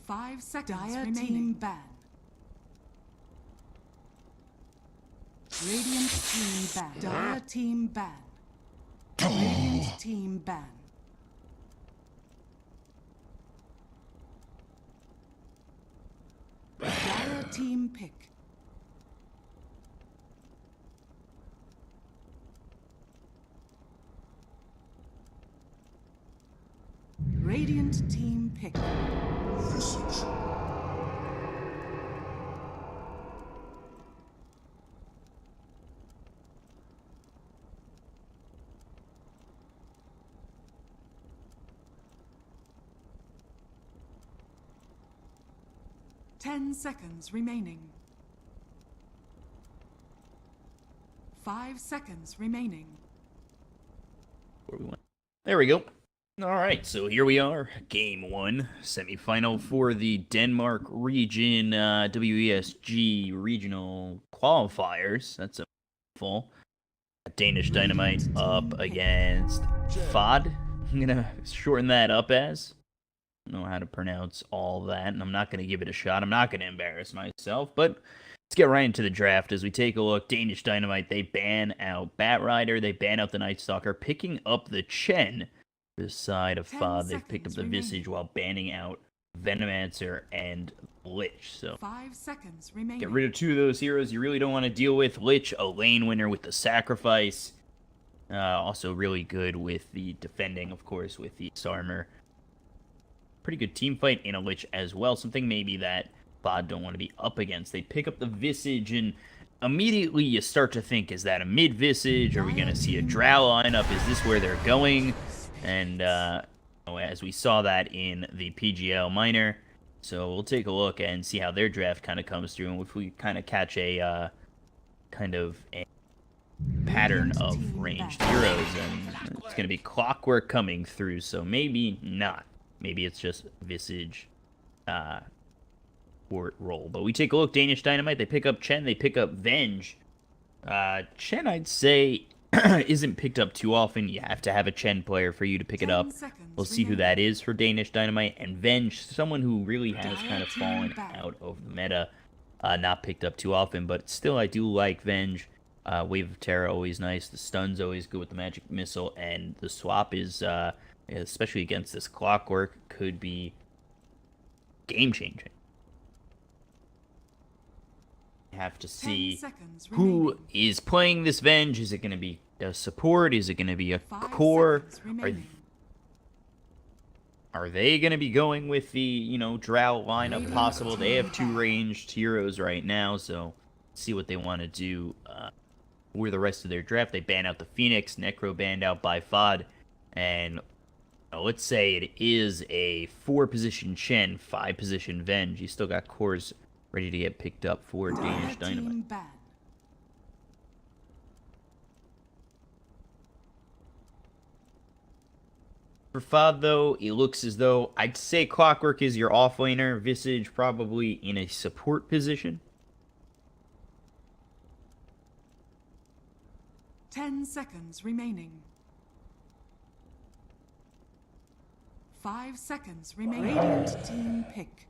5 seconds remaining. Team ban. Radiant team ban. Dire team ban. Radiant team ban. Dire team pick. Radiant team pick. Visage. Ten seconds remaining. 5 seconds remaining. There we go. All right, so here we are, Game 1, semifinal for the Denmark region WESG regional qualifiers. That's a full. Danish Dynamite up against Fawh. I'm going to shorten that up as. I don't know how to pronounce all that, and I'm not going to give it a shot. I'm not going to embarrass myself, but let's get right into the draft as we take a look. Danish Dynamite, they ban out Bat Rider, they ban out the Night Stalker, picking up the Chen. This side of Fawh, they've picked up the Visage while banning out Venomancer and Lich. So 5 seconds remaining. Get rid of 2 of those heroes you really don't want to deal with. Lich, a lane winner with the sacrifice. Also really good with the defending, of course, with the armor. Pretty good team fight in a Lich as well. Something maybe that Fawh don't want to be up against. They pick up the Visage, and immediately you start to think, is that a mid-Visage? Are we going to see a Drow lineup? Is this where they're going? And as we saw that in the PGL minor. So we'll take a look and see how their draft kind of comes through, and if we kind of catch a kind of a pattern of ranged heroes. And it's going to be Clockwork coming through, so maybe not. Maybe it's just Visage port roll. But we take a look. Danish Dynamite, they pick up Chen, they pick up Venge. Chen, I'd say, isn't picked up too often. You have to have a Chen player for you to pick it up. We'll see who that is for Danish Dynamite. And Venge, someone who really has kind of fallen out of the meta. Not picked up too often, but still I do like Venge. Wave of Terror, always nice. The stun's always good with the Magic Missile. And the swap is, especially against this Clockwork, could be game-changing. Have to see who is playing this Venge. Is it going to be a support? Is it going to be a core? Are they going to be going with the, Drow lineup possible? They have 2 ranged heroes right now, so see what they want to do for the rest of their draft. They ban out the Phoenix, Necro banned out by Fawh, and let's say it is a 4-position Chen, 5-position Venge. You still got cores ready to get picked up for Danish Dynamite. For Fawh, though, it looks as though I'd say Clockwork is your offlaner, Visage probably in a support position. 10 seconds remaining. 5 seconds remaining. Radiant team pick.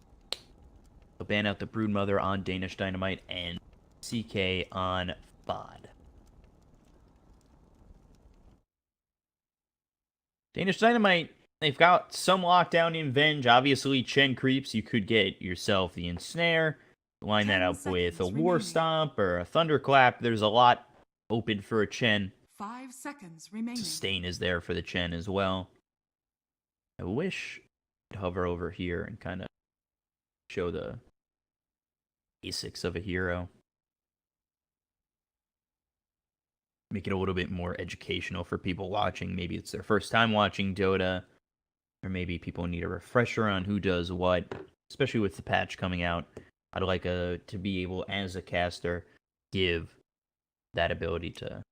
They'll ban out the Broodmother on Danish Dynamite and CK on Fawh. Danish Dynamite, they've got some lockdown in Venge. Obviously, Chen creeps. You could get yourself the Ensnare. Line that up with a War Stomp or a Thunderclap. There's a lot open for a Chen. 5 seconds remaining. Sustain is there for the Chen as well. I wish I'd hover over here and kind of show the basics of a hero. Make it a little bit more educational for people watching. Maybe it's their first time watching Dota, or maybe people need a refresher on who does what, especially with the patch coming out. I'd like to be able, as a caster, give that ability to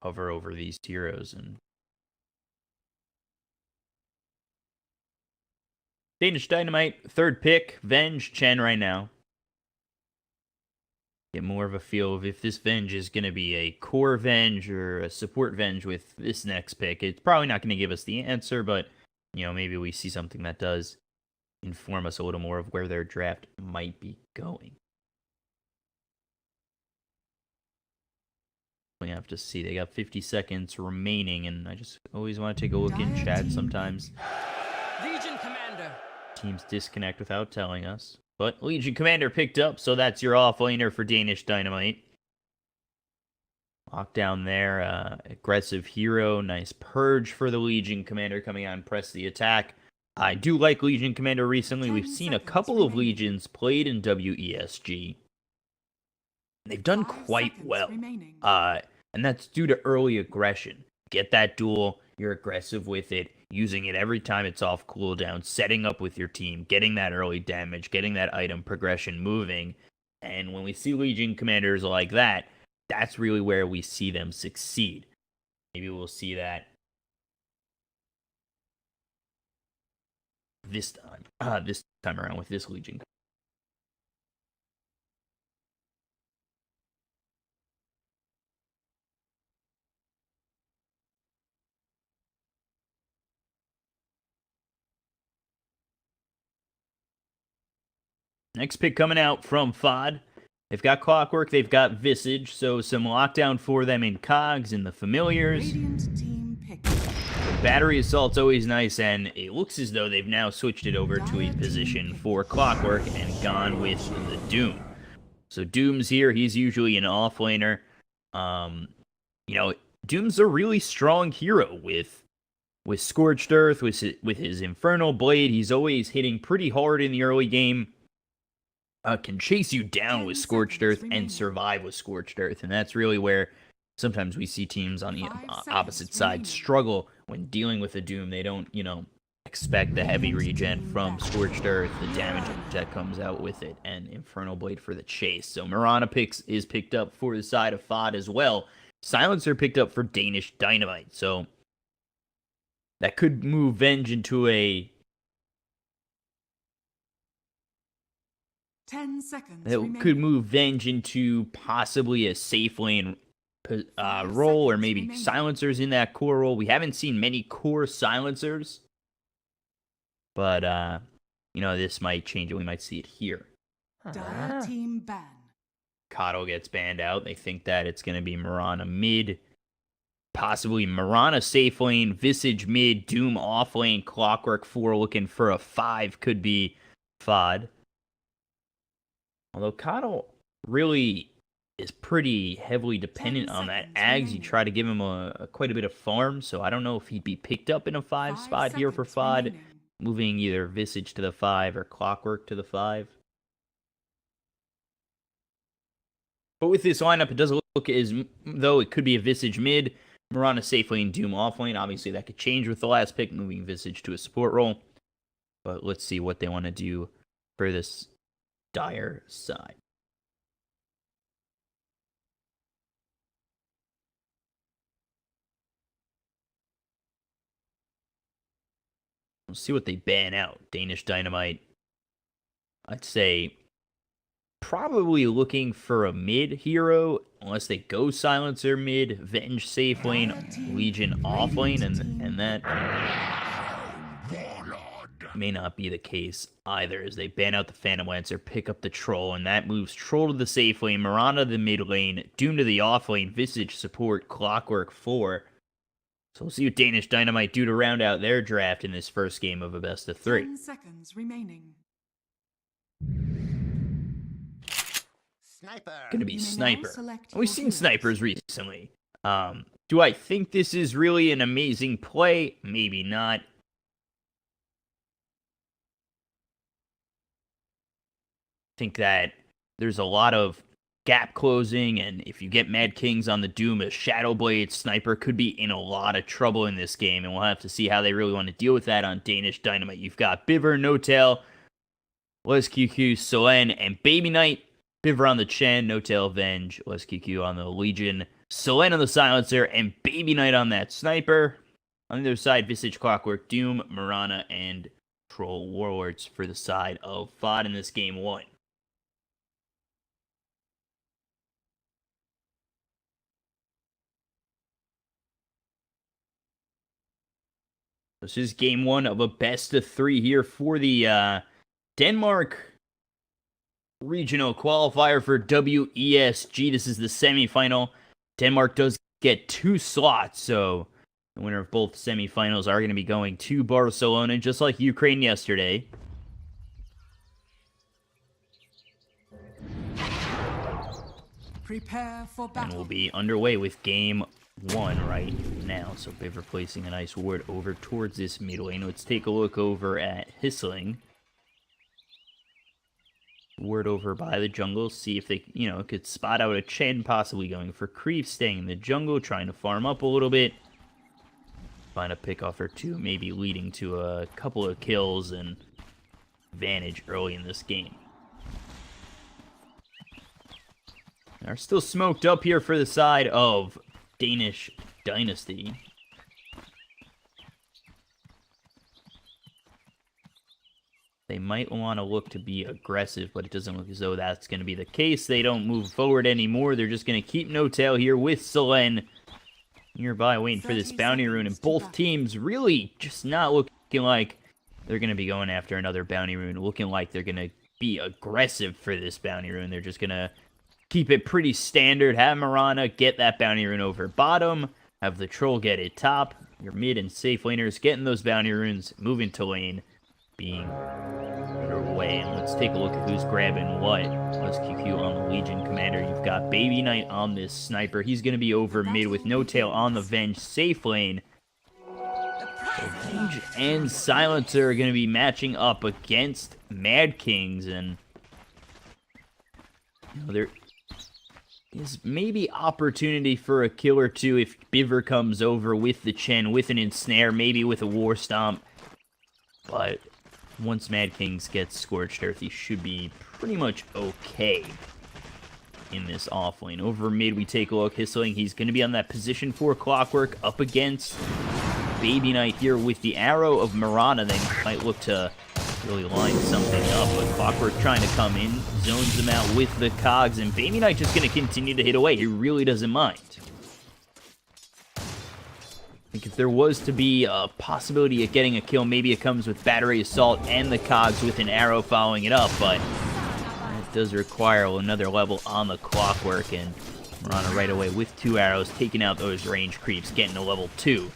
hover over these heroes. And Danish Dynamite, 3rd pick, Venge, Chen right now. Get more of a feel of if this Venge is going to be a core Venge or a support Venge with this next pick. It's probably not going to give us the answer, but, maybe we see something that does. inform us a little more of where their draft might be going. We have to see. They got 50 seconds remaining, and I just always want to take a look in chat sometimes. Legion Commander. Teams disconnect without telling us. But Legion Commander picked up, so that's your offlaner for Danish Dynamite. Lockdown there. Aggressive hero. Nice purge for the Legion Commander coming on. Press the attack. I do like Legion Commander recently. We've seen a couple of Legions played in WESG. They've done quite well. And that's due to early aggression. Get that duel, you're aggressive with it, using it every time it's off cooldown, setting up with your team, getting that early damage, getting that item progression moving. And when we see Legion Commanders like that, that's really where we see them succeed. Maybe we'll see that this time around with this Legion. Next pick coming out from Fawh. They've got Clockwork, they've got Visage, so some lockdown for them in Cogs and the Familiars. Battery Assault's always nice, and it looks as though they've now switched it over to a position for Clockwork and gone with the Doom. So Doom's here, he's usually an offlaner. Doom's a really strong hero with Scorched Earth, with his Infernal Blade. He's always hitting pretty hard in the early game. Can chase you down with Scorched Earth and survive with Scorched Earth. And that's really where sometimes we see teams on the opposite side struggle when dealing with a Doom. They don't, expect the heavy regen from Scorched Earth, the damage that comes out with it, and Infernal Blade for the chase. So Mirana is picked up for the side of Fawh as well. Silencer picked up for Danish Dynamite. So that could move Venge into a 10 seconds. It could move Venge into possibly a safe lane role, or maybe Silencers in that core role. We haven't seen many core Silencers, but this might change it. We might see it here. Dire team ban. Kato gets banned out. They think that it's going to be Mirana mid, possibly Mirana safe lane, Visage mid, Doom off lane, Clockwork 4 looking for a 5 could be Fawh. Although Kato really is pretty heavily dependent on that Ags. You try to give him quite a bit of farm, so I don't know if he'd be picked up in a 5 spot here for Fawh, moving either Visage to the 5 or Clockwork to the 5. But with this lineup, it doesn't look as though it could be a Visage mid, Mirana safe lane, Doom off lane. Obviously, that could change with the last pick, moving Visage to a support role. But let's see what they want to do for this Dire side. We'll see what they ban out. Danish Dynamite, I'd say probably looking for a mid hero, unless they go Silencer mid, Venge safe lane, Legion off lane, and that may not be the case either, as they ban out the Phantom Lancer, pick up the Troll, and that moves Troll to the safe lane, Mirana to the mid lane, Doom to the off lane, Visage support, Clockwork 4. So we'll see what Danish Dynamite do to round out their draft in this first game of a best of 3. 10 seconds remaining. Sniper. Gonna be Sniper. We've seen snipers recently. Do I think this is really an amazing play? Maybe not. Think that there's a lot of gap closing, and if you get Mad Kings on the Doom, a Shadow Blade Sniper could be in a lot of trouble in this game, and we'll have to see how they really want to deal with that on Danish Dynamite. You've got Biver, N0tail, WESG, Solen, and Baby Knight. Biver on the Chen, N0tail, Venge, WESG on the Legion, Solen on the Silencer, and Baby Knight on that Sniper. On the other side, Visage, Clockwork, Doom, Mirana, and Troll Warlords for the side of Fawh in this game 1. This is game 1 of a best of 3 here for the Denmark regional qualifier for WESG. This is the semifinal. Denmark does get 2 slots, so the winner of both semifinals are going to be going to Barcelona, just like Ukraine yesterday. Prepare for battle. And we'll be underway with game 1 right now. So Biver placing a nice ward over towards this mid lane. Let's take a look over at Hissling. Ward over by the jungle, see if they, could spot out a Chen, possibly going for creep, staying in the jungle, trying to farm up a little bit. Find a pick off or two, maybe leading to a couple of kills and advantage early in this game. They're still smoked up here for the side of Danish Dynasty. They might want to look to be aggressive, but it doesn't look as though that's going to be the case. They don't move forward anymore. They're just going to keep N0tail here with Selene nearby, waiting for this bounty rune. And both teams really just not looking like they're going to be going after another bounty rune. Looking like they're going to be aggressive for this bounty rune. They're just going to keep it pretty standard. Have Mirana get that bounty rune over bottom. Have the troll get it top. Your mid and safe laners getting those bounty runes. Moving to lane. Being underway, and let's take a look at who's grabbing what. Let's QQ on the Legion Commander. You've got Baby Knight on this sniper. He's going to be over mid with N0tail on the Venge safe lane. So Venge and Silencer are going to be matching up against Mad Kings, and there is maybe opportunity for a kill or two if Biver comes over with the Chen, with an Ensnare, maybe with a War Stomp, but once Mad Kings gets Scorched Earth, he should be pretty much okay in this offlane. Over mid, we take a look. Hissling, he's going to be on that position for Clockwork up against Baby Knight here with the arrow of Mirana. They might look to really line something up, but Clockwork trying to come in, zones them out with the cogs, and Baby Knight just going to continue to hit away. He really doesn't mind. I think if there was to be a possibility of getting a kill, maybe it comes with Battery Assault and the cogs with an arrow following it up, but it does require another level on the Clockwork, and Mirana right away with 2 arrows, taking out those range creeps, getting to level 2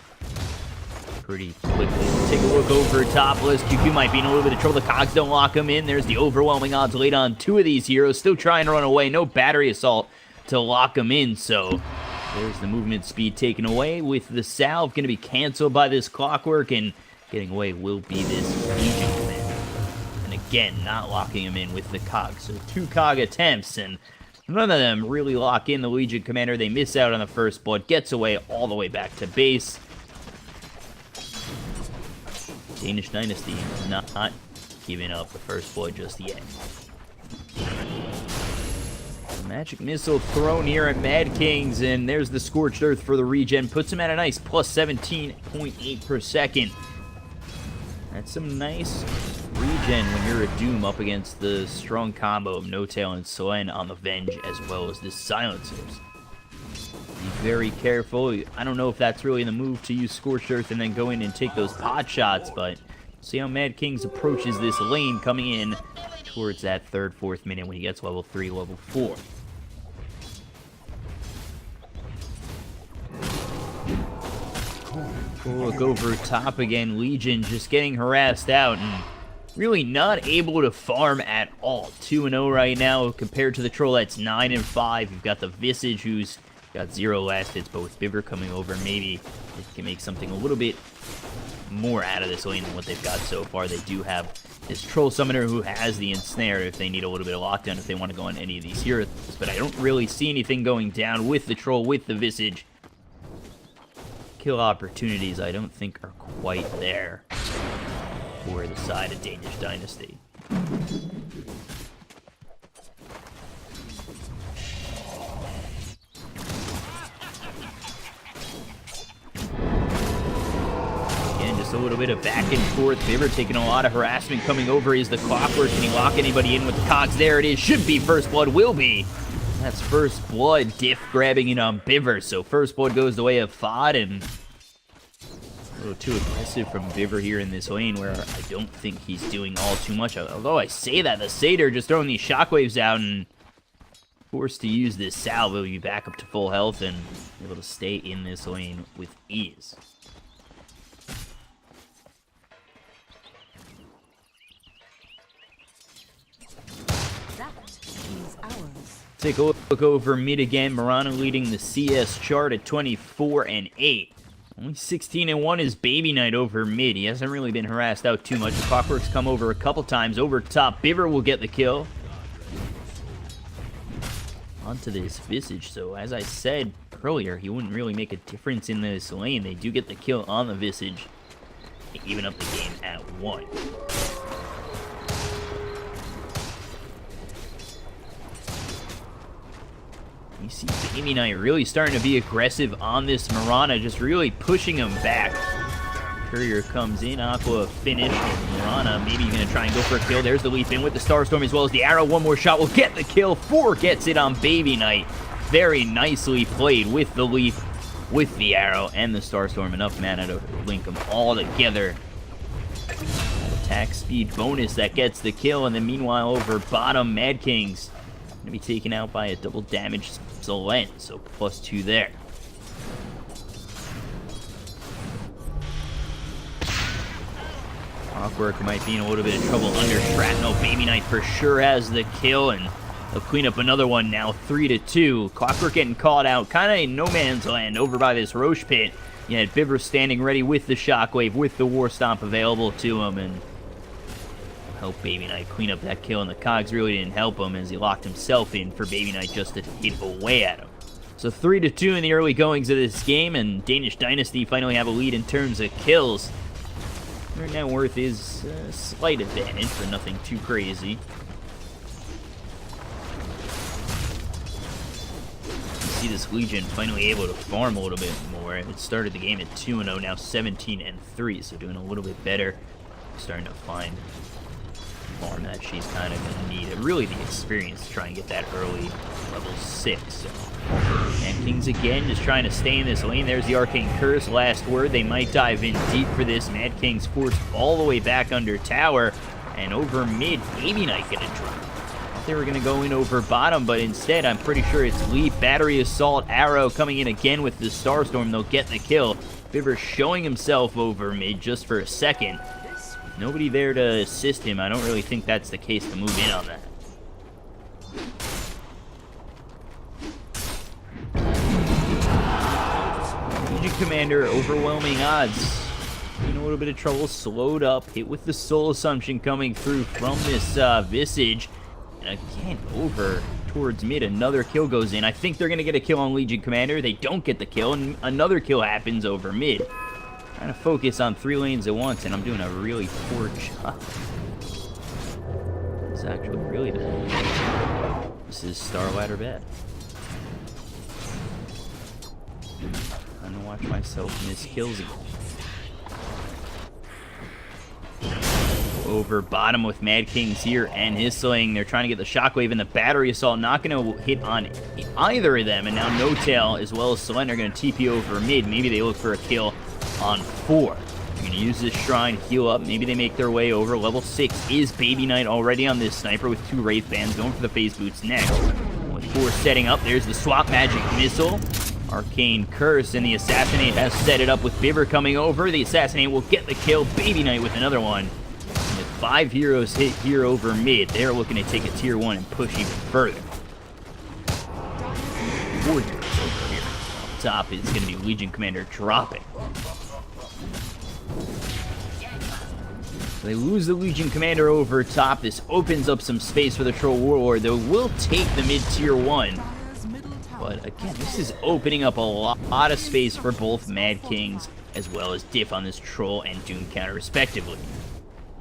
pretty quickly. Take a look over topless. QQ might be in a little bit of trouble. The cogs don't lock him in. There's the overwhelming odds laid on 2 of these heroes, still trying to run away. No Battery Assault to lock him in, so there's the movement speed taken away with the salve. Going to be canceled by this Clockwork, and getting away will be this Legion Commander. And again, not locking him in with the cog. So 2 cog attempts, and none of them really lock in the Legion Commander. They miss out on the first blood. Gets away all the way back to base. Danish Dynasty not giving up the first blood just yet. Magic Missile thrown here at Mad Kings, and there's the Scorched Earth for the regen. Puts him at a nice plus 17.8 per second. That's some nice regen when you're a Doom up against the strong combo of N0tail and Selene on the Venge, as well as the Silencers. Be very careful. I don't know if that's really the move to use Scorched Earth and then go in and take those pot shots, but see how Mad Kings approaches this lane coming in towards that 3rd, 4th minute when he gets level 3, level 4. Look over top again. Legion just getting harassed out and really not able to farm at all. 2-0 right now compared to the Troll that's 9-5. You've got the Visage who's got 0 last hits, but with Biver coming over, maybe they can make something a little bit more out of this lane than what they've got so far. They do have this Troll Summoner who has the Ensnare if they need a little bit of lockdown, if they want to go on any of these heroes, but I don't really see anything going down with the Troll, with the Visage. Kill opportunities I don't think are quite there for the side of Danish Dynasty. Again, just a little bit of back and forth. Biver taking a lot of harassment coming over. Is the Clockwork? Can he lock anybody in with the cogs? There it is. Should be first blood. Will be. That's first blood. Diff grabbing it on Biver. So first blood goes the way of Fawh, and little too aggressive from Vivr here in this lane, where I don't think he's doing all too much. Although I say that, the Satyr just throwing these shockwaves out and forced to use this salve. He'll be back up to full health and able to stay in this lane with ease. Take a look over mid again. Mirana leading the CS chart at 24-8. Only 16-1 is Baby Knight over mid. He hasn't really been harassed out too much. The Clockwork's come over a couple times. Over top, Vivr will get the kill. Onto this Visage. So as I said earlier, he wouldn't really make a difference in this lane. They do get the kill on the Visage. They even up the game at 1. You see Baby Knight really starting to be aggressive on this Mirana, just really pushing him back. Courier comes in, Aqua finish, and Mirana maybe going to try and go for a kill. There's the leap in with the Starstorm as well as the arrow. One more shot will get the kill. Fawh gets it on Baby Knight. Very nicely played with the leap, with the arrow, and the Starstorm. Enough mana to link them all together. Attack speed bonus that gets the kill, and then meanwhile over bottom, Mad Kings going to be taken out by a double damage Zelen, so +2 there. Clockwork might be in a little bit of trouble under Shrapnel. Baby Knight for sure has the kill, and they'll clean up another one now, 3-2. Clockwork getting called out, kind of in no man's land over by this Roche pit. You had Vivr standing ready with the Shockwave, with the War Stomp available to him, and help Baby Knight clean up that kill, and the Cogs really didn't help him as he locked himself in for Baby Knight just to hit away at him. So 3-2 in the early goings of this game, and Danish Dynasty finally have a lead in terms of kills. Their net worth is a slight advantage, but nothing too crazy. You see this Legion finally able to farm a little bit more. It started the game at 2-0, now 17-3, so doing a little bit better. Starting to find farm that she's kind of going to need. Really the experience to try and get that early level 6. So, and Kings again just trying to stay in this lane. There's the Arcane Curse. Last word. They might dive in deep for this. Mad Kings forced all the way back under tower. And over mid, Baby Knight going to drop. They were going to go in over bottom, but instead I'm pretty sure it's Leap, Battery Assault, Arrow coming in again with the Starstorm. They'll get the kill. Vivr showing himself over mid just for a second. Nobody there to assist him. I don't really think that's the case to move in on that. Legion Commander, overwhelming odds. In a little bit of trouble, slowed up, hit with the Soul Assumption coming through from this Visage. And again, over towards mid, another kill goes in. I think they're going to get a kill on Legion Commander. They don't get the kill, and another kill happens over mid. Trying to focus on 3 lanes at once, and I'm doing a really poor job. It's actually really bad. This is Star Ladder bad. I'm gonna watch myself miss kills again. Over bottom with Mad Kings here and his sling. They're trying to get the Shockwave and the Battery Assault. Not going to hit on either of them. And now N0tail as well as Selene are going to TP over mid. Maybe they look for a kill on 4. They're going to use this Shrine, heal up. Maybe they make their way over. Level 6 is Baby Knight already on this Sniper with 2 Wraith Bands. Going for the Phase Boots next. With 4 setting up. There's the Swap Magic Missile. Arcane Curse, and the Assassinate has set it up with Vivr coming over. The Assassinate will get the kill. Baby Knight with another one. And with 5 heroes hit here over mid, they're looking to take a tier 1 and push even further. 4 heroes over here. Up top is going to be Legion Commander dropping. So they lose the Legion Commander over top. This opens up some space for the Troll Warlord. They will take the mid tier 1. But again, this is opening up a lot of space for both Mad Kings as well as Diff on this Troll and Doom counter respectively.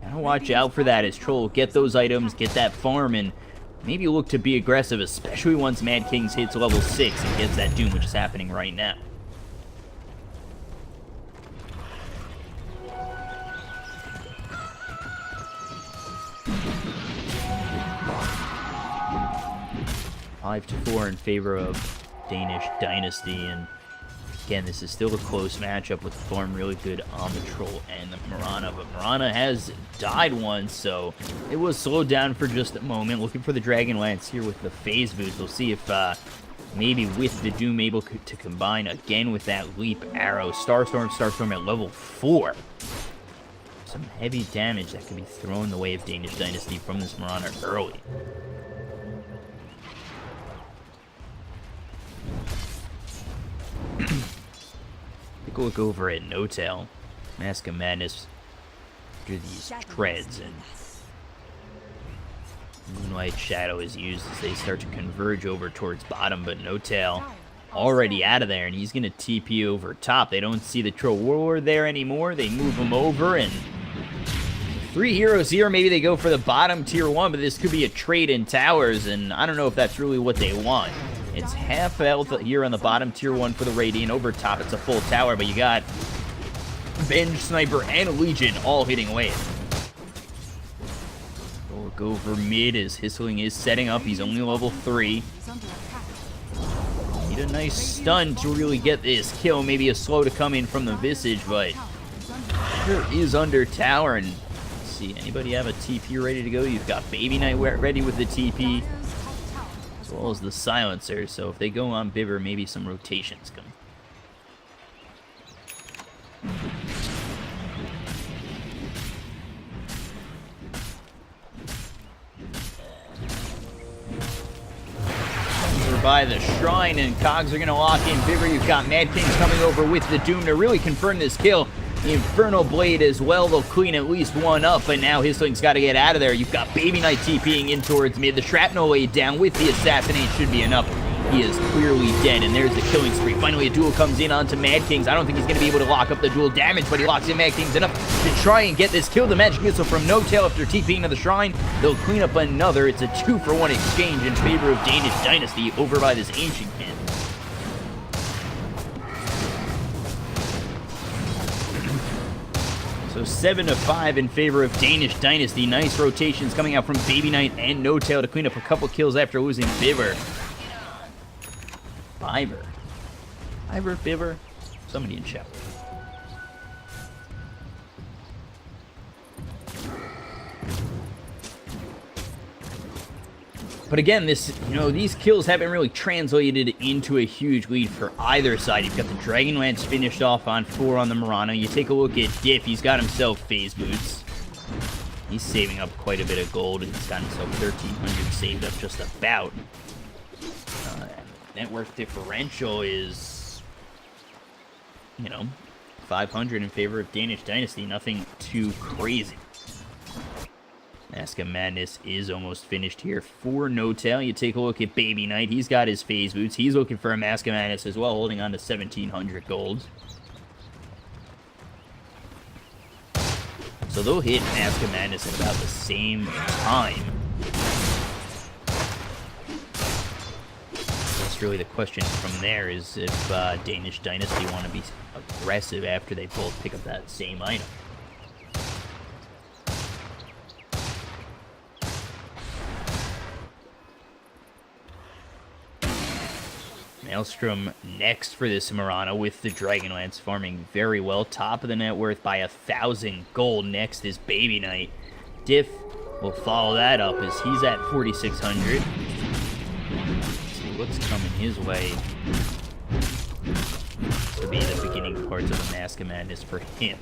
Gotta watch out for that as Troll will get those items, get that farm, and maybe look to be aggressive, especially once Mad Kings hits level 6 and gets that Doom, which is happening right now. (5-4) in favor of Danish Dynasty, and Again, this is still a close matchup with Thorn really good on the Troll and the Mirana, but Mirana has died once, so it was slowed down for just a moment. Looking for the Dragon Lance here with the phase boost. We'll see if maybe with the Doom able to combine again with that Leap Arrow. Starstorm at level 4. Some heavy damage that could be thrown the way of Danish Dynasty from this Mirana early. Take a look over at N0tail. Mask of Madness through these treads, and Moonlight Shadow is used as they start to converge over towards bottom, but N0tail already out of there, and he's going to TP over top. They don't see the Troll Warlord there anymore. They move him over, and 3 heroes here. Maybe they go for the bottom tier 1, but this could be a trade in towers, and I don't know if that's really what they want. It's half health here on the bottom tier 1 for the Radiant. Over top, it's a full tower, but you got Venge, Sniper, and Legion all hitting away. We'll go over mid as Hissling is setting up. He's only level 3. Need a nice stun to really get this kill. Maybe a slow to come in from the Visage, but here is under tower. And let's see, anybody have a TP ready to go? You've got Baby Knight ready with the TP, as well as the Silencer. So if they go on Bibber, maybe some rotations come. By the Shrine, and Cogs are going to lock in Bibber. You've got Mad Kings coming over with the Doom to really confirm this kill. The Infernal Blade as well. They'll clean at least one up, but now Hissling's got to get out of there. You've got Baby Knight TPing in towards mid. The Shrapnel laid down with the Assassinate should be enough. He is clearly dead, and there's the killing spree. Finally, a duel comes in onto Mad Kings. I don't think he's going to be able to lock up the duel damage, but he locks in Mad Kings enough to try and get this kill. The Magic Missile from N0tail after TPing to the Shrine. They'll clean up another. It's a 2-for-1 exchange in favor of Danish Dynasty over by this Ancient Kid. So 7-5 in favor of Danish Dynasty. Nice rotations coming out from Baby Knight and N0tail to clean up a couple kills after losing Bibber. Bibber? Somebody in chat. But again, these kills haven't really translated into a huge lead for either side. You've got the Dragon Lance finished off on 4 on the Mirana. You take a look at Diff. He's got himself phase boots. He's saving up quite a bit of gold. He's got himself 1,300 saved up just about. Net worth differential is, 500 in favor of Danish Dynasty. Nothing too crazy. Mask of Madness is almost finished here for N0tail. You take a look at Baby Knight. He's got his phase boots. He's looking for a Mask of Madness as well, holding on to 1,700 gold. So they'll hit Mask of Madness at about the same time. Really the question from there is if Danish Dynasty want to be aggressive after they both pick up that same item. Maelstrom next for this Mirana with the Dragonlance farming very well. Top of the net worth by 1,000 gold. Next is Baby Knight. Diff will follow that up as he's at 4,600. What's coming his way to be the beginning parts of a Mask of Madness for him.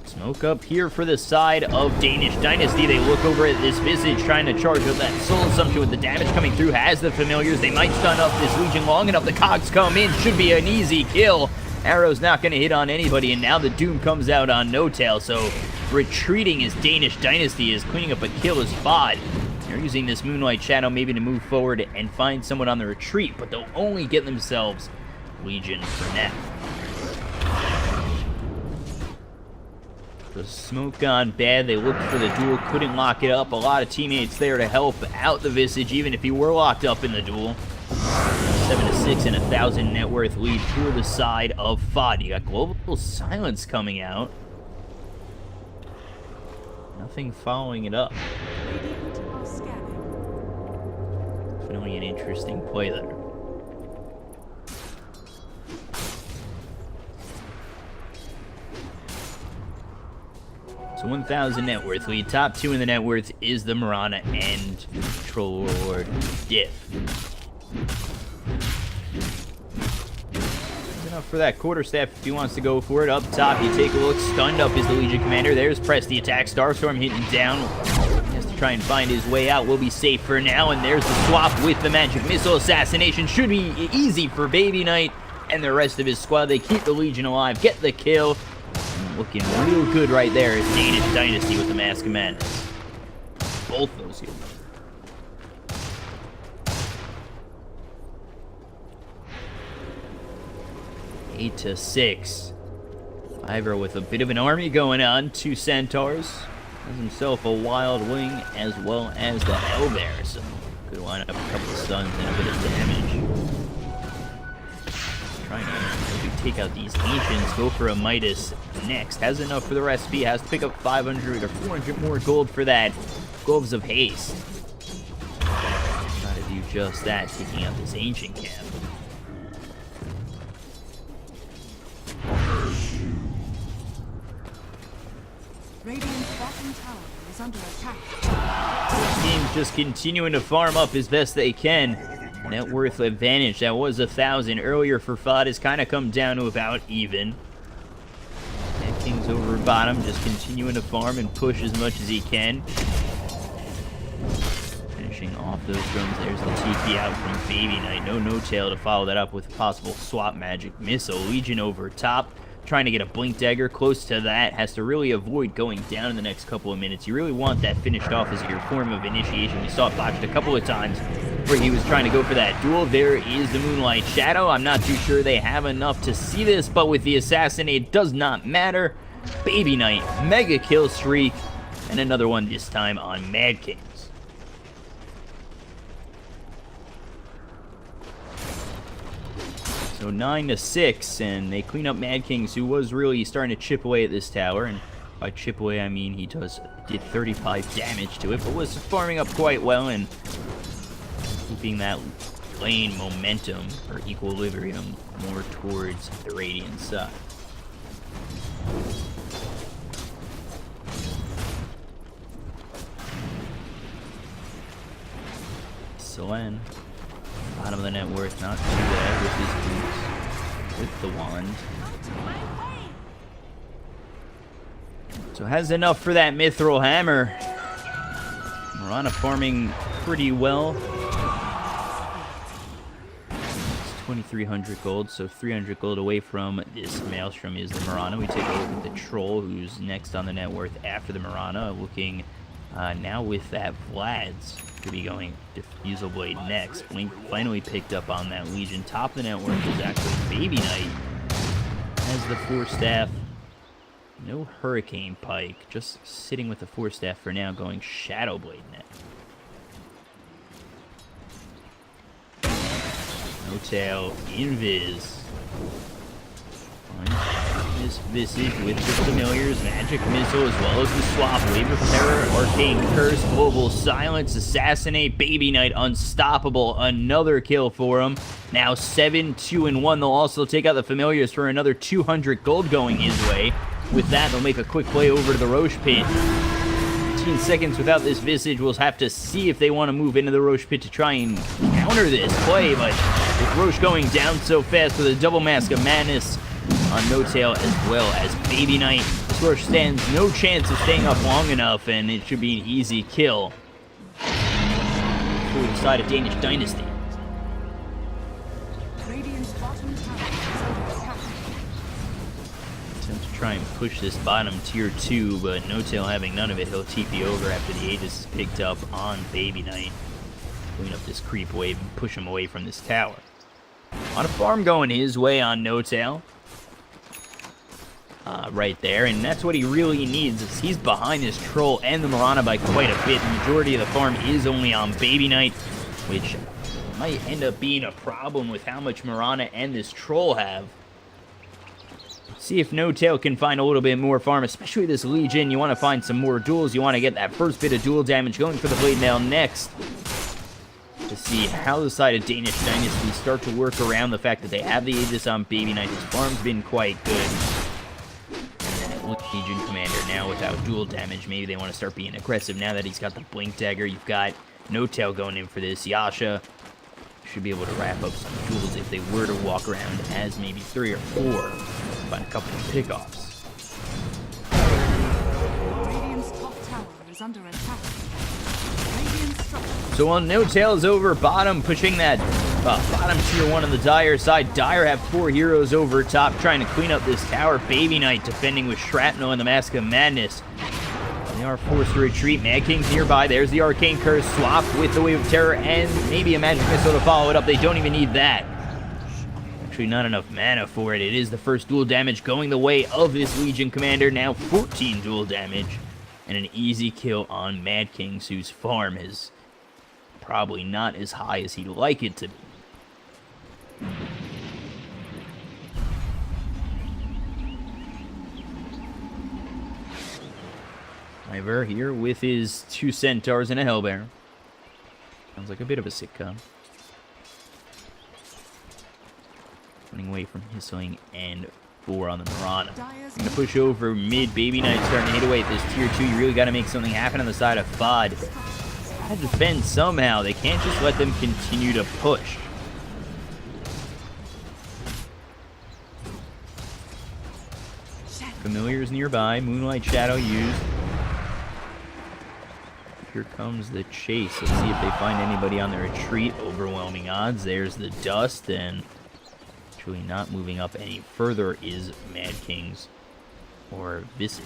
Smoke up here for the side of Danish Dynasty. They look over at this Visage trying to charge up that Soul Assumption with the damage coming through. Has the Familiars. They might stun up this Legion long enough. The Cogs come in. Should be an easy kill. Arrow's not going to hit on anybody, and now the Doom comes out on N0tail. So retreating as Danish Dynasty is cleaning up a kill as Fawh. They're using this Moonlight Shadow maybe to move forward and find someone on the retreat, but they'll only get themselves Legion for now. The smoke gone bad. They looked for the duel, couldn't lock it up. A lot of teammates there to help out the Visage, even if he were locked up in the duel. 7-6 and 1,000 net worth lead for the side of Fawh. You got Global Silence coming out. Nothing following it up. Definitely an interesting play there. So 1,000 net worth lead. Top 2 in the net worth is the Mirana and Troll Warlord Diff. Enough for that quarterstaff if he wants to go for it. Up top, you take a look. Stunned up is the Legion Commander. There's Press the attack. Starstorm hitting down. He has to try and find his way out. Will be safe for now. And there's the swap with the magic missile. Assassination should be easy for Baby Knight and the rest of his squad. They keep the Legion alive. Get the kill. And looking real good right there is Danish Dynasty with the Mask of Madness. Both those heroes. 8-6. Ivor with a bit of an army going on. 2 Centaurs. Has himself a Wild Wing as well as the Owlbear. So good line up, a couple of stuns and a bit of damage. Trying to maybe take out these Ancients. Go for a Midas next. Has enough for the recipe. Has to pick up 500 or 400 more gold for that. Gloves of Haste. Try to do just that, taking out this Ancient camp. Radiant's bottom tower is under attack. Team's just continuing to farm up as best they can. Net worth advantage. That was 1,000 earlier for Fawh. Has kind of come down to about even. That King's over bottom, just continuing to farm and push as much as he can. Finishing off those drums. There's the TP out from Baby Knight. N0tail to follow that up with a possible swap magic missile. Legion over top. Trying to get a Blink Dagger close to that. Has to really avoid going down in the next couple of minutes. You really want that finished off as your form of initiation. We saw it botched a couple of times where he was trying to go for that duel. There is the Moonlight Shadow. I'm not too sure they have enough to see this, but with the Assassinate, it does not matter. Baby Knight, mega kill streak, and another one this time on Mad Kings. So 9-6, and they clean up Mad Kings, who was really starting to chip away at this tower. And by chip away, I mean he did 35 damage to it, but was farming up quite well and keeping that lane momentum or equilibrium more towards the Radiant side. Selen. Bottom of the net worth, not too bad with his boots, with the wand. So has enough for that Mithril Hammer. Mirana farming pretty well. It's 2,300 gold, so 300 gold away from this Maelstrom is the Mirana. We take a look at the Troll, who's next on the net worth after the Mirana, looking now with that Vlad's. Could be going Diffusal Blade next. Blink finally picked up on that Legion. Top of the net worth is actually Baby Knight. Has the Force Staff. No Hurricane Pike. Just sitting with the Force Staff for now, going Shadow Blade next. N0tail, Invis. This Visage with the Familiars, Magic Missile, as well as the Swap, Wave of Terror, Arcane Curse, Global Silence, Assassinate, Baby Knight, Unstoppable, another kill for him. Now 7-2-1. They'll also take out the Familiars for another 200 gold going his way. With that, they'll make a quick play over to the Roche Pit. 15 seconds without this Visage. We'll have to see if they want to move into the Roche Pit to try and counter this play, but with Roche going down so fast with a double Mask of Madness on N0tail as well as Baby Knight, this Roche stands no chance of staying up long enough, and it should be an easy kill for the side of Danish Dynasty. Radiant's bottom tower is under attack. Attempt to try and push this bottom tier 2, but N0tail having none of it. He'll TP over after the Aegis is picked up on Baby Knight. Clean up this creep wave and push him away from this tower. On a farm going his way on N0tail. Right there, and that's what he really needs. Is he's behind this Troll and the Mirana by quite a bit. The majority of the farm is only on Baby Knight, which might end up being a problem with how much Mirana and this Troll have. See if N0tail can find a little bit more farm, especially this Legion. You want to find some more duels. You want to get that first bit of duel damage going for the Blade Mail next. To see how the side of Danish Dynasty start to work around the fact that they have the Aegis on Baby Knight. His farm's been quite good. Looking Legion Commander now without dual damage. Maybe they want to start being aggressive now that he's got the Blink Dagger. You've got N0tail going in for this. Yasha should be able to wrap up some duels if they were to walk around as maybe 3 or 4. Find a couple of pickoffs. Radiant's top tower is under attack. Radiant structure. So while N0tail is over bottom, pushing that bottom tier 1 on the Dire side, Dire have 4 heroes over top trying to clean up this tower. Baby Knight defending with Shrapnel and the Mask of Madness. They are forced to retreat. Mad King's nearby. There's the Arcane Curse swap with the Wave of Terror and maybe a Magic Missile to follow it up. They don't even need that. Actually, not enough mana for it. It is the first dual damage going the way of this Legion Commander. Now 14 dual damage and an easy kill on Mad Kings, whose farm is probably not as high as he'd like it to be. Ivor here with his 2 Centaurs and a Hellbear. Sounds like a bit of a sitcom. Running away from Hissling and 4 on the Mirana. Gonna push over mid. Baby Knight starting to hit away at this tier 2. You really got to make something happen on the side of Fawh. Gotta defend somehow. They can't just let them continue to push. Familiars nearby. Moonlight Shadow used. Here comes the chase. Let's see if they find anybody on the retreat. Overwhelming odds. There's the dust, and actually not moving up any further is Mad Kings or Visage.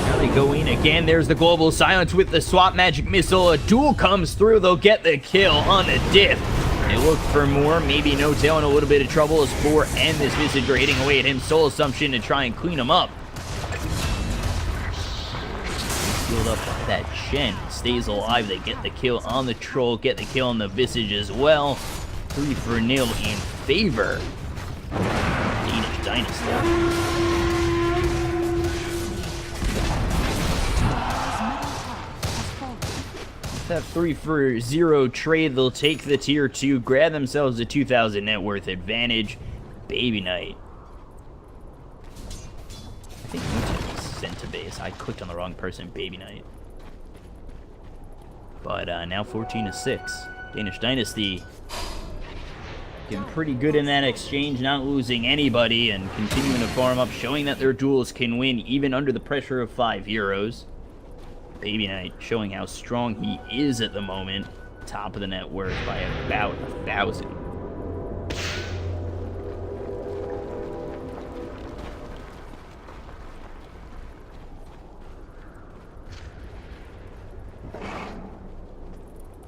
Now they go in again. There's the Global Silence with the Swap Magic Missile. A duel comes through. They'll get the kill on the diff. They look for more. Maybe N0tail in a little bit of trouble as 4 and this Visage are hitting away at him. Soul Assumption to try and clean him up. Sealed up by that Shen. Stays alive. They get the kill on the Troll. Get the kill on the Visage as well. 3-0 in favor of Danish Dynasty. That 3-0 trade, they'll take the tier 2, grab themselves a 2,000 net worth advantage. Baby Knight. I think N0tail was sent to base. I clicked on the wrong person, Baby Knight. But now 14-6. Danish Dynasty getting pretty good in that exchange, not losing anybody and continuing to farm up, showing that their duels can win even under the pressure of 5 heroes. Baby Knight showing how strong he is at the moment. Top of the net worth by about 1,000.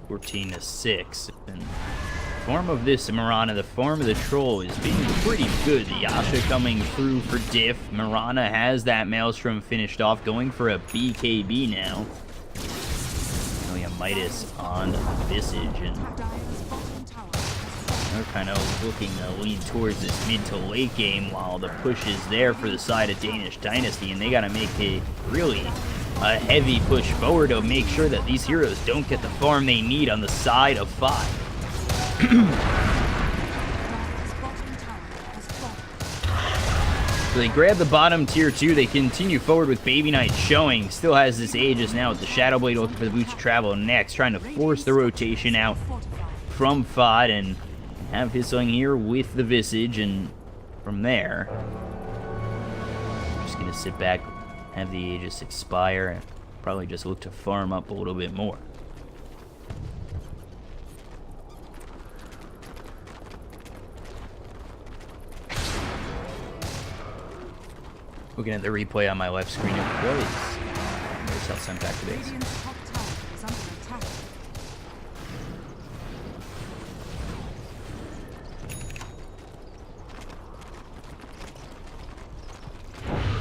(14-6). And the form of this Mirana, the form of the Troll, is being pretty good. The Yasha coming through for diff. Mirana has that Maelstrom finished off, going for a BKB now. Really a Midas on the Visage, and they're kind of looking to lean towards this mid to late game while the push is there for the side of Danish Dynasty, and they got to make a really heavy push forward to make sure that these heroes don't get the farm they need on the side of Fawh. So they grab the bottom tier 2. They continue forward with Baby Knight showing. Still has this Aegis now with the Shadow Blade looking for the boots to travel next. Trying to force the rotation out from Fawh and have Hissling here with the Visage. And from there, just going to sit back, have the Aegis expire, and probably just look to farm up a little bit more. Looking at the replay on my left screen, it was N0tail sent back to base.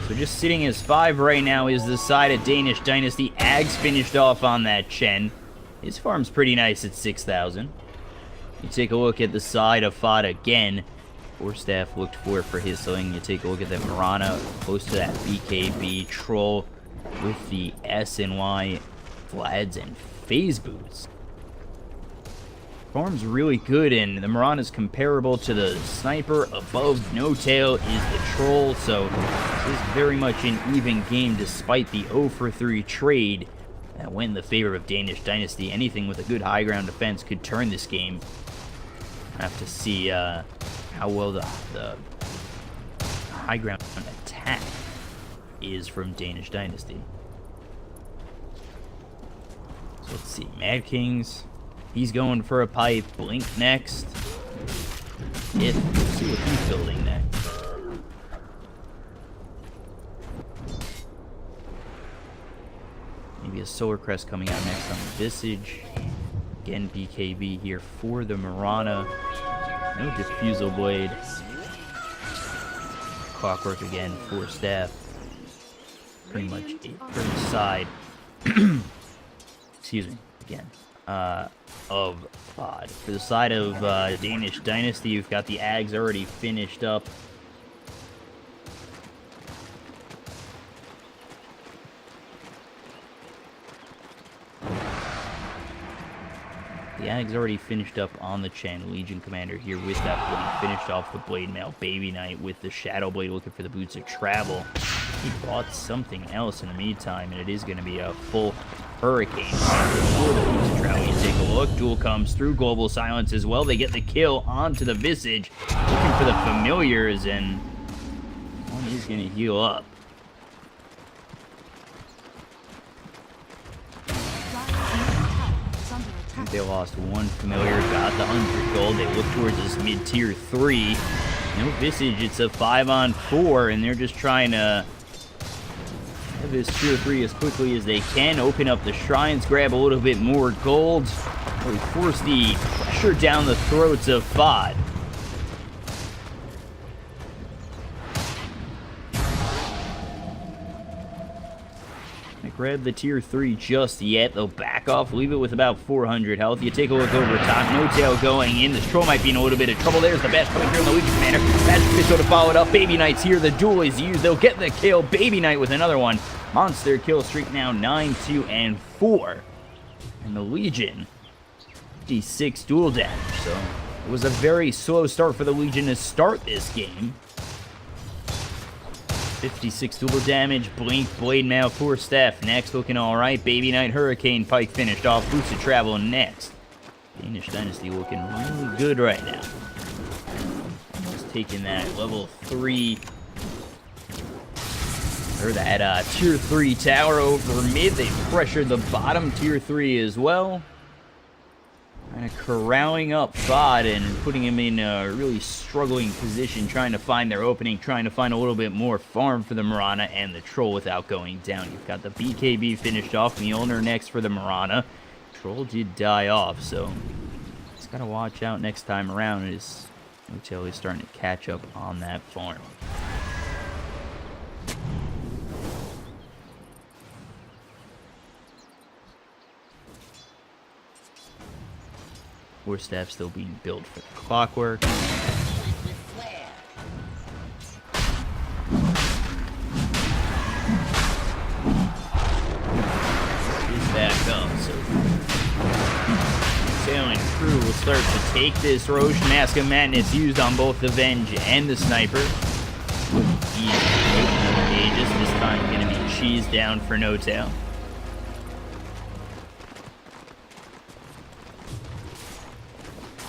So just sitting as 5 right now is the side of Danish Dynasty. Ags finished off on that Chen. His farm's pretty nice at 6,000. You take a look at the side of Fawh again. Staff looked for Hissling. You take a look at that Mirana, close to that BKB Troll with the SNY Vlads and Phase Boots. Farm's really good, and the Mirana is comparable to the sniper. Above N0tail is the troll, so this is very much an even game despite the 0 for 3 trade that went in the favor of Danish Dynasty. Anything with a good high ground defense could turn this game. I have to see how well the high ground attack is from Danish Dynasty. So let's see, Mad Kings. He's going for a pipe. Blink next. Let's see what he's building next. Maybe a Solar Crest coming out next on the Visage. Again, BKB here for the Mirana. No Diffusal Blade. Clockwork again for Staff. Pretty much it for the side. Excuse me, again. Of Fawh. For the side of Danish Dynasty, you've got the Ags already finished up. The Ags already finished up on the Chen. Legion Commander here with that blade. Finished off the Blade Mail. Baby Knight with the Shadow Blade looking for the Boots of Travel. He bought something else in the meantime, and it is going to be a full Hurricane. For the Boots of Travel, you take a look. Duel comes through. Global Silence as well. They get the kill onto the Visage. Looking for the Familiars, and one is going to heal up. They lost one Familiar, got the 100 gold. They look towards this mid-tier 3. No Visage, it's a 5-on-4, and they're just trying to have this tier 3 as quickly as they can. Open up the shrines, grab a little bit more gold. Really force the pressure down the throats of Fawh. Grab the tier 3 just yet. They'll back off, leave it with about 400 health. You take a look over top. N0tail going in. This troll might be in a little bit of trouble. There's the best coming through on the Legion Commander. Magic Pistol to follow it up. Baby Knight's here. The duel is used. They'll get the kill. Baby Knight with another one. Monster kill streak now 9-2-4. And the Legion, 56 duel damage. So it was a very slow start for the Legion to start this game. 56 dual damage, Blink, Blade Mail, for Staff. Next, looking alright. Baby Knight, Hurricane, Pike finished off. Boots of Travel next. Danish Dynasty looking really good right now. Just taking that level 3, or that tier 3 tower over mid. They pressured the bottom tier 3 as well. Kind of corralling up Fawh and putting him in a really struggling position, trying to find their opening, trying to find a little bit more farm for the Mirana and the Troll without going down. You've got the BKB finished off. Mjolnir next for the Mirana. Troll did die off, so just got to watch out next time around as N0tail is starting to catch up on that farm. War Staff still being built for the Clockwork. He's back up, so Sailing Crew will start to take this. Roche Mask of Madness used on both the Venge and the Sniper. Aegis this time going to be cheese down for N0tail.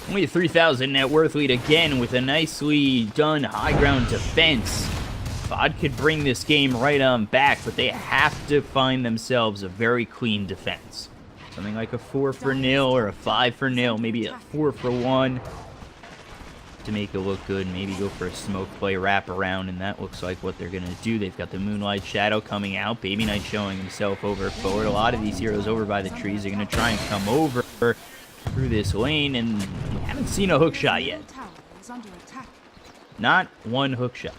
Only a 3,000 net worth lead again with a nicely done high ground defense. Fawh could bring this game right on back, but they have to find themselves a very clean defense. Something like a 4-for-0 or a 5-for-0, maybe a 4-for-1 to make it look good. Maybe go for a smoke play, wrap around, and that looks like what they're going to do. They've got the Moonlight Shadow coming out. Baby Knight showing himself over forward. A lot of these heroes over by the trees are going to try and come over through this lane, and we haven't seen a hook shot yet. Not one hook shot.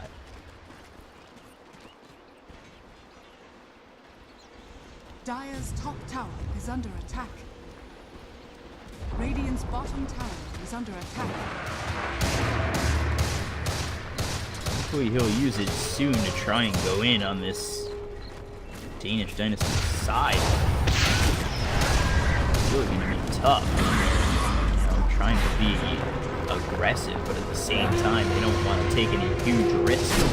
Dire's top tower is under attack. Radiant's bottom tower is under attack. Hopefully he'll use it soon to try and go in on this Danish Dynasty side. It's really going to be tough. trying to be aggressive, but at the same time, they don't want to take any huge risks.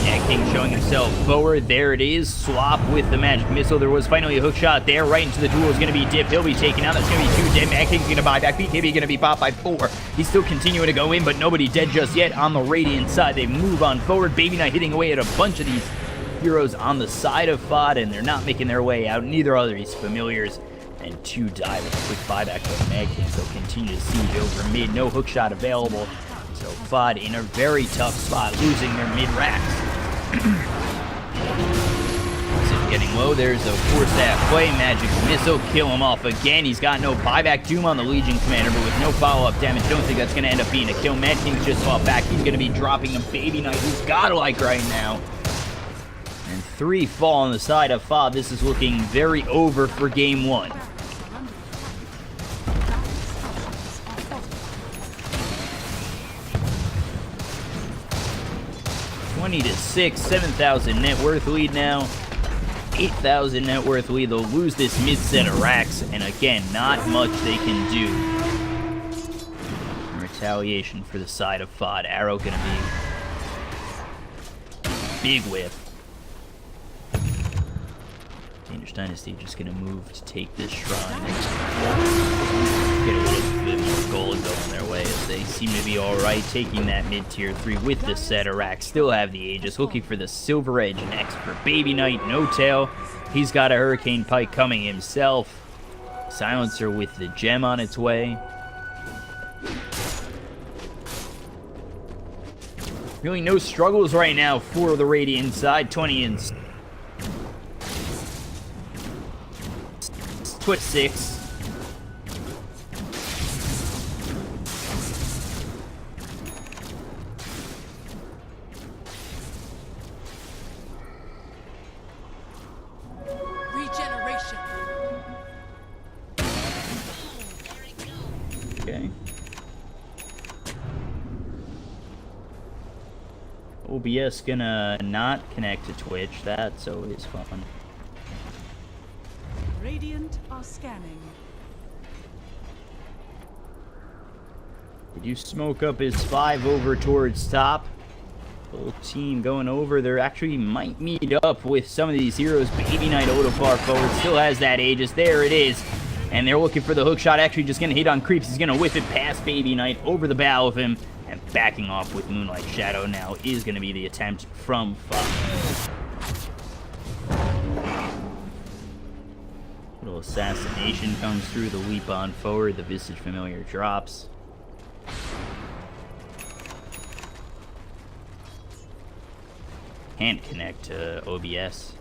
Yeah, King showing himself forward. There it is. Swap with the magic missile. There was finally a hook shot there. Right into the duel is going to be Dip. He'll be taken out. That's going to be 2 dead. Mad King's going to buy back. BKB going to be popped by 4. He's still continuing to go in, but nobody dead just yet on the Radiant side. They move on forward. Baby Knight hitting away at a bunch of these heroes on the side of Fawh, and they're not making their way out. Neither are these familiars. And 2 die with a quick buyback from Mad King. So continue to siege over mid. No hook shot available. So Fawh in a very tough spot, losing their mid racks. Getting low. There's a force staff play. Magic missile. Kill him off again. He's got no buyback. Doom on the Legion Commander, but with no follow-up damage. Don't think that's going to end up being a kill. Mad King's just fought back. He's going to be dropping a Baby Knight who's godlike right now. And 3 fall on the side of Fawh. This is looking very over for game 1. 20-6, 7,000 net worth lead now. 8,000 net worth lead. They'll lose this mid set of racks, and again, not much they can do. Retaliation for the side of Fawh. Arrow gonna be big whiff. Dynasty just gonna move to take this shrine and get a little bit more gold going their way, as they seem to be alright taking that mid-tier 3 with the set of racks. Still have the Aegis, looking for the Silver Edge next for Baby Knight. N0tail, he's got a Hurricane Pike coming himself. Silencer with the gem on its way. Really no struggles right now for the Radiant side. 20 and Twitch 6. Regeneration. Okay. OBS gonna not connect to Twitch. That's always fun. Radiant are scanning. They do smoke up his 5 over towards top. Whole team going over. They actually might meet up with some of these heroes. Baby Knight a little far forward. Still has that Aegis. There it is. And they're looking for the hook shot. Actually just going to hit on creeps. He's going to whip it past Baby Knight over the bow of him. And backing off with Moonlight Shadow now is going to be the attempt from Fawh. Little assassination comes through. The leap on forward. The Visage Familiar drops. Can't connect to OBS.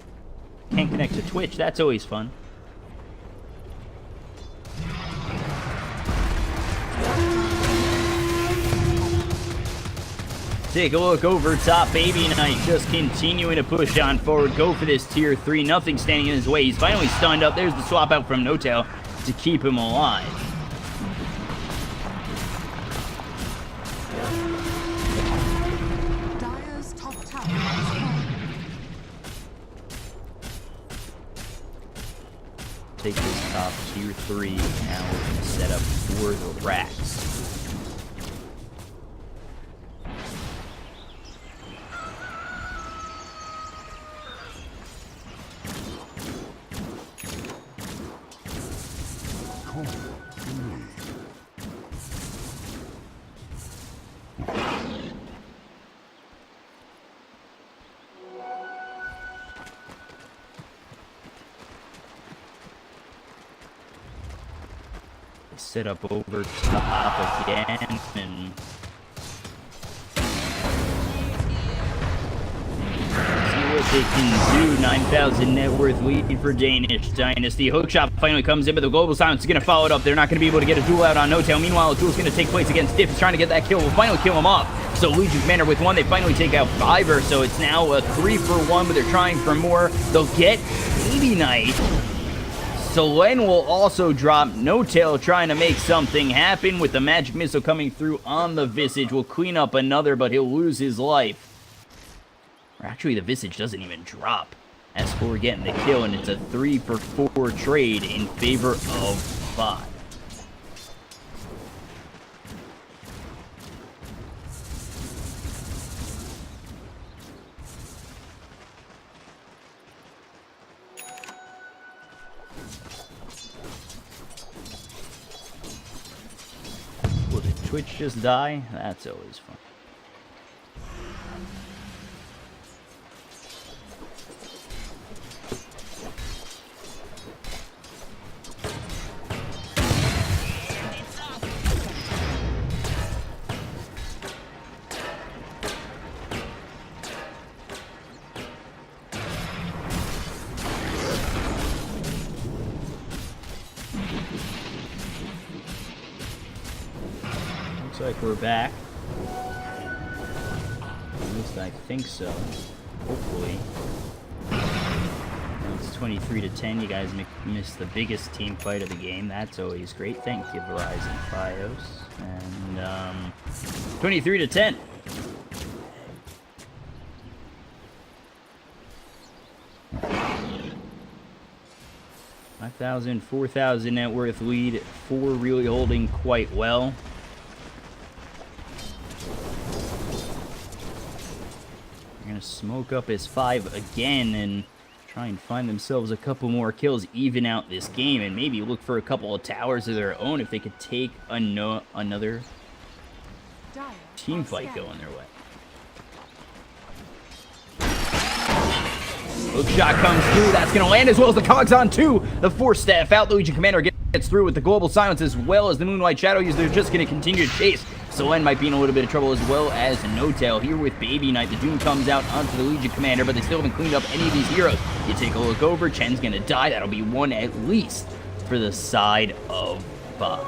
Can't connect to Twitch. That's always fun. Take a look over top. Baby Knight just continuing to push on forward. Go for this tier 3. Nothing standing in his way. He's finally stunned up. There's the swap out from N0tail to keep him alive. Dire's top tower is falling. Take this top tier 3. Now we're going to set up for the racks. Set up over top again, and see what they can do. 9,000 net worth lead for Danish Dynasty. Hookshot finally comes in, but the Global Silence is going to follow it up. They're not going to be able to get a duel out on N0tail. Meanwhile, a duel is going to take place against Diff. He's trying to get that kill. Will finally kill him off. So Legion Commander with 1. They finally take out 5, so it's now a 3-for-1, but they're trying for more. They'll get Baby Knight. Selene will also drop. N0tail trying to make something happen with the magic missile coming through on the Visage. Will clean up another, but he'll lose his life. Or actually, the Visage doesn't even drop. S4 getting the kill, and it's a 3-for-4 trade in favor of Fawh. Twitch just die? That's always fun. Looks like we're back. At least I think so. Hopefully. And it's 23-10. You guys missed the biggest team fight of the game. That's always great. Thank you, Verizon Fios. And 23-10. $5,000, $4,000 net worth lead. Four really holding quite well. They're going to smoke up as 5 again and try and find themselves a couple more kills, even out this game, and maybe look for a couple of towers of their own if they could take another team fight going their way. Hook shot comes through. That's going to land as well as the cogs on 2. The 4-staff out. The Legion Commander gets through with the global silence as well as the Moonlight Shadow user. They're just going to continue to chase. Solen might be in a little bit of trouble as well as N0tail here with Baby Knight. The Doom comes out onto the Legion Commander, but they still haven't cleaned up any of these heroes. You take a look over. Chen's going to die. That'll be 1 at least for the side of Fawh.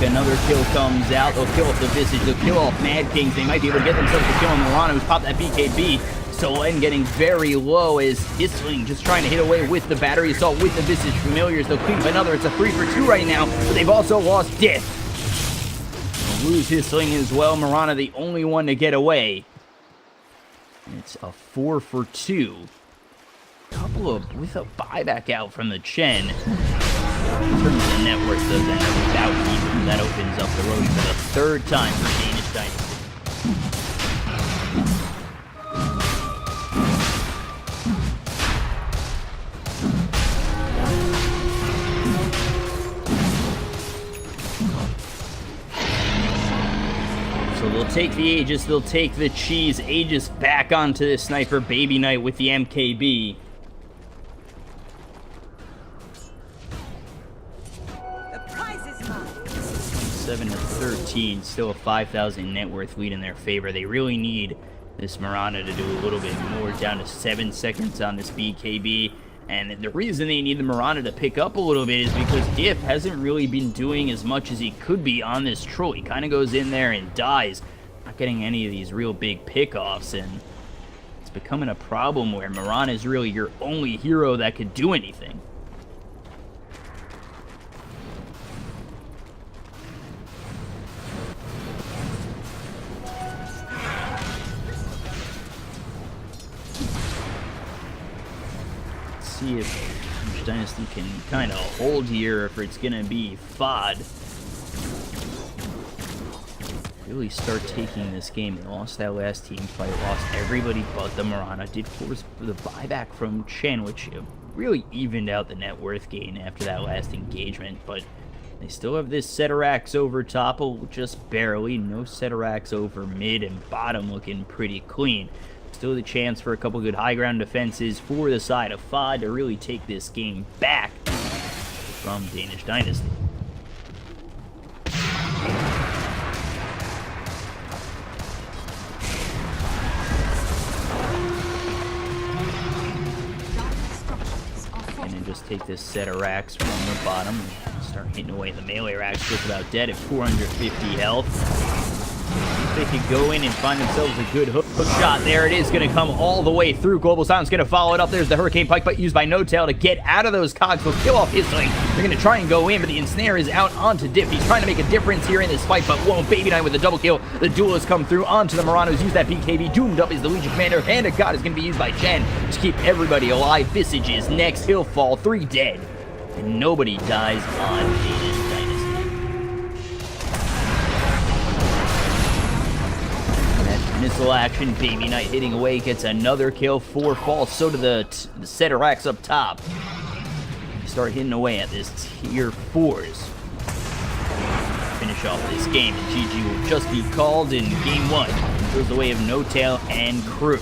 Another kill comes out. They'll kill off the Visage. They'll kill off Mad Kings. They might be able to get themselves a kill on Mirana, who's popped that BKB. Solen getting very low as Hisling just trying to hit away with the battery assault with the Visage Familiars. They'll clean up another. It's a 3 for 2 right now, but they've also lost Diff. They'll lose Hisling as well. Mirana the only one to get away. It's a 4 for 2. With a buyback out from the Chen. In terms of the net worth, does end up about even. That opens up the road for the 3rd time for Danish Dynasty. So they'll take the Aegis, they'll take the cheese. Aegis back onto the sniper. Baby Knight with the MKB. 7 to 13, still a 5,000 net worth lead in their favor. They really need this Mirana to do a little bit more, down to 7 seconds on this BKB. And the reason they need the Mirana to pick up a little bit is because Diff hasn't really been doing as much as he could be on this troll. He kind of goes in there and dies, not getting any of these real big pickoffs, and it's becoming a problem where Mirana is really your only hero that could do anything. See if Dynasty can kind of hold here, if it's gonna be Fawh. Really start taking this game. They lost that last team fight, lost everybody but the Mirana. Did force the buyback from Chen, which really evened out the net worth gain after that last engagement, but they still have this Seterax over top, just barely. No Seterax over mid, and bottom looking pretty clean. Still the chance for a couple good high ground defenses for the side of Fawh to really take this game back from Danish Dynasty. And then just take this Seterax from the bottom and start hitting away the melee racks. Just about dead at 450 health. They could go in and find themselves a good hook shot. There it is, going to come all the way through. Global Silence going to follow it up. There's the Hurricane Pike, but used by N0tail to get out of those cogs. They'll kill off Hisling. They're going to try and go in, but the ensnare is out onto Diff. He's trying to make a difference here in this fight, but won't. Baby Knight with a double kill. The duelist come through onto the Muranos. Use that BKB. Doomed up is the Legion Commander. Hand of God is going to be used by Chen to keep everybody alive. Visage is next. He'll fall. 3 dead. And nobody dies on Danish Dynasty. console action. Baby Knight hitting away, gets another kill for Fawh. So do the setter racks up top. Start hitting away at this tier 4s. Finish off this game, and GG will just be called in game 1. Goes the way of N0tail and crew.